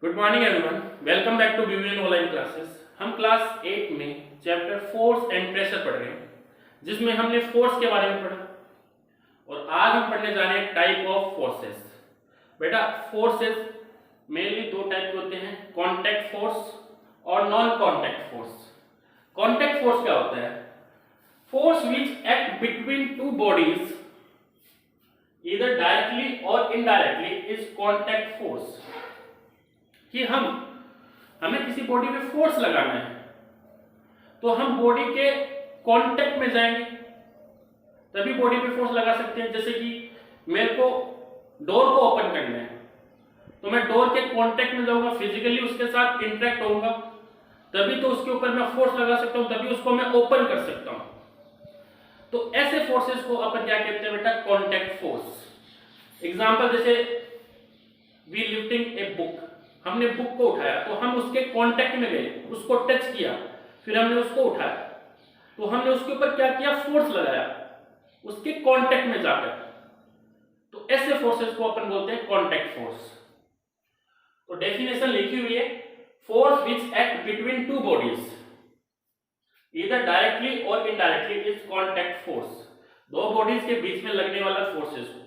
Good morning everyone, welcome back to BVN online classes. हम class 8 में chapter force and pressure पढ़ रहे हैं, जिसमें हमने फोर्स के बारे में पढ़ा और आज हम पढ़ने जा रहे हैं टाइप ऑफ फोर्सेस। बेटा, फोर्सेस मेनली दो टाइप के होते हैं, कॉन्टैक्ट फोर्स और non contact force. Contact force क्या होता है? Force which act between two bodies either directly or indirectly is contact force। कि हमें किसी बॉडी पे फोर्स लगाना है तो हम बॉडी के कांटेक्ट में जाएंगे तभी बॉडी पे फोर्स लगा सकते हैं। जैसे कि मेरे को डोर को ओपन करना है तो मैं डोर के कांटेक्ट में जाऊंगा, फिजिकली उसके साथ इंटरेक्ट होऊंगा, तभी तो उसके ऊपर मैं फोर्स लगा सकता हूं, तभी उसको मैं ओपन कर सकता हूं। तो ऐसे फोर्सेस को अपन क्या कहते हैं बेटा? Contact force. एग्जांपल, जैसे वी लिफ्टिंग ए बुक, हमने बुक को उठाया तो हम उसके कांटेक्ट में गए, उसको टच किया, फिर हमने उसको उठाया तो हमने उसके ऊपर क्या किया? फोर्स लगाया उसके कांटेक्ट में जाकर। तो ऐसे फोर्सेस को अपन बोलते हैं कॉन्टैक्ट फोर्स। तो डेफिनेशन लिखी हुई है, force which act between two bodies either directly or indirectly is contact force। दो बॉडीज के बीच में लगने वाला फोर्सेस को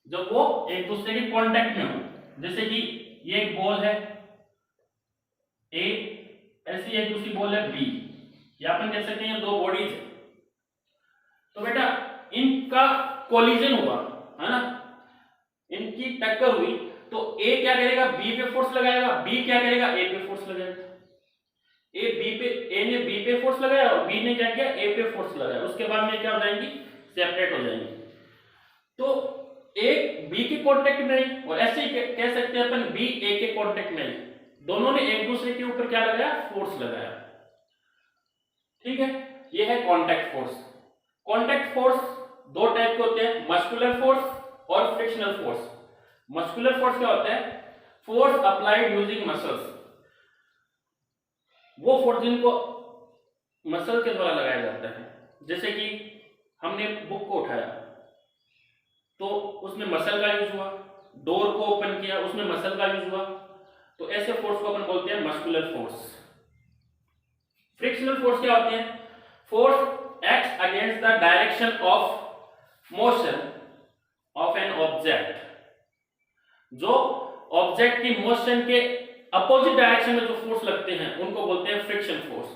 जब वो एक दूसरे के कांटेक्ट में हो, जैसे कि ये एक बॉल है ए, ऐसी एक दूसरी बॉल है बी, या अपन कह सकते हैं दो बॉडीज है। तो बेटा इनका कोलिजन हुआ है ना, इनकी टक्कर हुई तो ए क्या करेगा? बी पे फोर्स लगाएगा, बी क्या करेगा? ए पे फोर्स लगाएगा। ए ने बी पे फोर्स लगाया और बी ने क्या किया? ए पे फोर्स लगाया। उसके बाद में क्या हो जाएंगी? सेपरेट हो जाएंगी। तो एक बी के कांटेक्ट में आई और ऐसे ही कह सकते हैं अपन बी ए के कांटेक्ट में आई, दोनों ने एक दूसरे के ऊपर क्या लगाया? फोर्स लगाया। ठीक है, ये है कांटेक्ट फोर्स। कांटेक्ट फोर्स दो टाइप के होते हैं, मस्कुलर फोर्स और फ्रिक्शनल फोर्स। मस्कुलर फोर्स क्या होता है? Force applied using muscles. वो फोर्स जिनको मसल के द्वारा लगाया जाता है। जैसे कि हमने बुक को उठाया तो उसमें मसल का यूज हुआ, डोर को ओपन किया उसमें मसल का यूज हुआ, तो ऐसे फोर्स को अपन बोलते हैं मस्कुलर फोर्स। फ्रिक्शनल फोर्स क्या होते हैं? Force acts against the direction of motion of an object. जो ऑब्जेक्ट की मोशन के अपोजिट डायरेक्शन में जो फोर्स लगते हैं उनको बोलते हैं फ्रिक्शन फोर्स।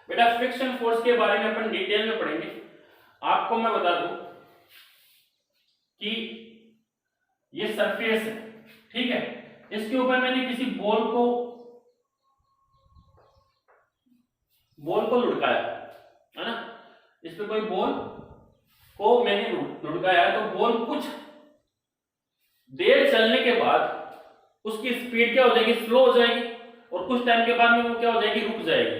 बेटा, फ्रिक्शन फोर्स के बारे में अपन डिटेल में पढ़ेंगे। आपको मैं बता दूं कि ये सरफेस है, ठीक है, इसके ऊपर मैंने किसी बॉल को लुढ़काया है ना, इस पे कोई बॉल को मैंने लुढ़काया तो बॉल कुछ देर चलने के बाद उसकी स्पीड क्या हो जाएगी? स्लो हो जाएगी और कुछ टाइम के बाद में वो क्या हो जाएगी? रुक जाएगी।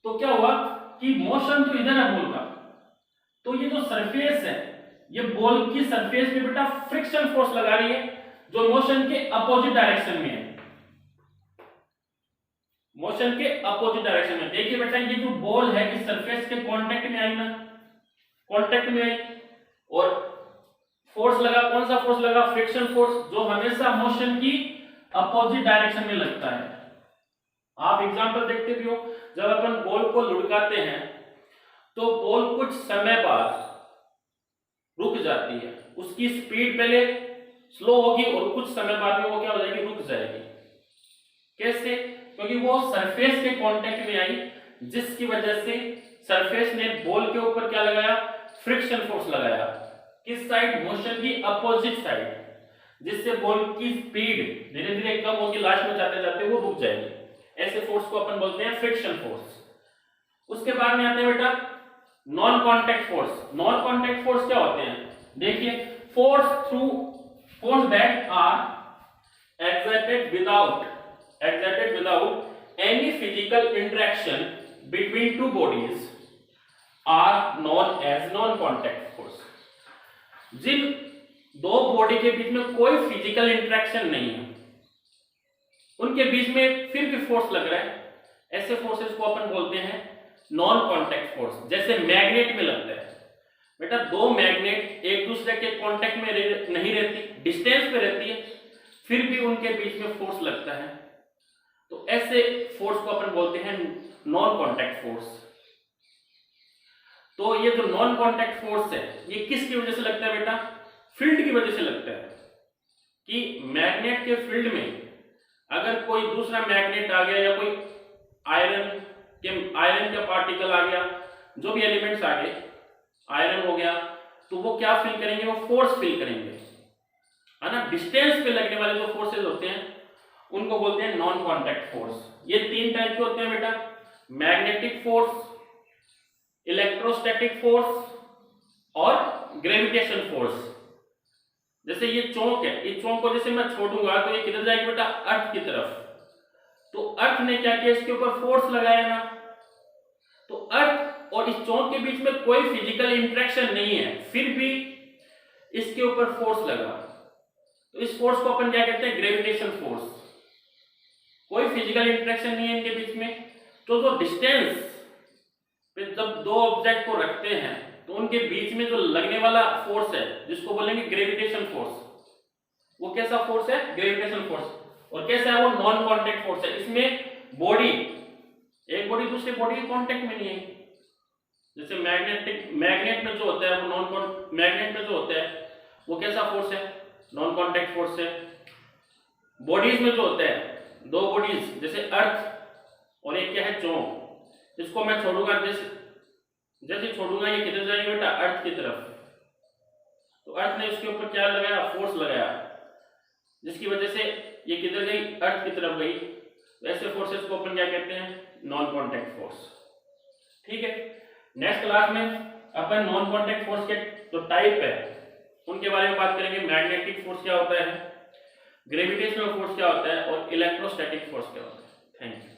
तो क्या हुआ कि मोशन तो इधर है बॉल का, तो ये जो सरफेस है ये बॉल की सरफेस पे बेटा फ्रिक्शन फोर्स लगा रही है जो मोशन के अपोजिट डायरेक्शन में है। मोशन के अपोजिट डायरेक्शन में देखिए बेटा, ये जो बॉल है इस सरफेस के कांटेक्ट में आई ना, कांटेक्ट में आई और फोर्स लगा। कौन सा फोर्स लगा? फ्रिक्शन फोर्स, जो हमेशा मोशन की अपोजिट डायरेक्शन में लगता है। आप एग्जांपल देखते भी हो, जब अपन बॉल को लुढ़काते हैं तो बॉल कुछ समय बाद रुक जाती है, उसकी स्पीड पहले स्लो होगी और कुछ समय बाद में वो क्या हो जाएगी? रुक जाएगी। कैसे? क्योंकि वो सरफेस के कांटेक्ट में आई, जिसकी वजह से सरफेस ने बॉल के ऊपर क्या लगाया? फ्रिक्शन फोर्स लगाया। किस साइड? मोशन की अपोजिट साइड, जिससे बॉल की स्पीड धीरे धीरे कम होगी, लास्ट में जाते जाते वो रुक जाएगी। ऐसे फोर्स को अपन बोलते हैं फ्रिक्शन फोर्स। उसके बाद में आते हैं बेटा non contact force. Non contact force क्या होते हैं? देखिए, force that are exerted without any physical interaction between two bodies are known as non-contact force। जिन दो बॉडी के बीच में कोई फिजिकल इंटरेक्शन नहीं है, उनके बीच में फिर भी फोर्स लग रहा है, ऐसे फोर्सेस को अपन बोलते हैं नॉन कॉन्टैक्ट फोर्स। जैसे मैग्नेट में लगता है बेटा, दो मैग्नेट एक दूसरे के कांटेक्ट में नहीं रहती, डिस्टेंस पे रहती है, फिर भी उनके बीच में फोर्स लगता है, तो ऐसे फोर्स को अपन बोलते हैं नॉन कांटेक्ट फोर्स। तो ये जो नॉन कांटेक्ट फोर्स है ये किसकी वजह से लगता है बेटा? फील्ड की वजह से लगता है कि मैग्नेट के फील्ड में अगर कोई दूसरा मैग्नेट आ गया या कोई आयरन का पार्टिकल आ गया, जो भी एलिमेंट्स आ गए, आयरन हो गया, तो वो क्या फील करेंगे? वो फोर्स फील करेंगे, है ना। डिस्टेंस पे लगने वाले जो फोर्सेस होते हैं उनको बोलते हैं नॉन कांटेक्ट फोर्स। ये तीन टाइप के होते हैं बेटा, मैग्नेटिक फोर्स, इलेक्ट्रोस्टैटिक फोर्स और ग्रेविटेशन फोर्स। जैसे ये चौक है, इस चौक को जैसे मैं छोड़ूंगा तो ये किधर जाएगी बेटा? अर्थ की तरफ। तो अर्थ ने क्या किया? इसके ऊपर फोर्स लगाया ना। तो अर्थ और इस चौक के बीच में कोई फिजिकल इंटरेक्शन नहीं है, फिर भी इसके ऊपर फोर्स लगा, तो इस फोर्स को अपन क्या कहते हैं? Gravitation force. कोई फिजिकल इंटरेक्शन नहीं है इनके बीच में, तो जो डिस्टेंस पे जब दो ऑब्जेक्ट को रखते हैं तो उनके बीच में जो लगने वाला फोर्स है जिसको बोलेंगे ग्रेविटेशन फोर्स, वो कैसा फोर्स है? Gravitation force. और कैसा है वो? नॉन कांटेक्ट फोर्स है। इसमें बॉडी, एक बॉडी दूसरी बॉडी के कांटेक्ट में नहीं है। जैसे मैग्नेट में जो होता है वो मैग्नेट में जो होता है वो कैसा फोर्स है? नॉन कांटेक्ट फोर्स है। बॉडीज में जो होता है, दो बॉडीज जैसे अर्थ और एक क्या है? चौक। इसको मैं छोड़ूंगा, जैसे छोड़ूंगा ये किधर जाएगी बेटा? अर्थ की तरफ। तो अर्थ ने इसके ऊपर क्या लगाया? फोर्स लगाया, जिसकी वजह से ये किधर गई? अर्थ की तरफ गई। तो ऐसे फोर्सेस को अपन क्या कहते हैं? Non contact force. ठीक है, नेक्स्ट क्लास में अपन नॉन कांटेक्ट फोर्स के जो टाइप है उनके बारे में बात करेंगे। मैग्नेटिक फोर्स क्या होता है, ग्रेविटेशनल फोर्स क्या होता है और इलेक्ट्रोस्टैटिक फोर्स क्या होता है। Thank you.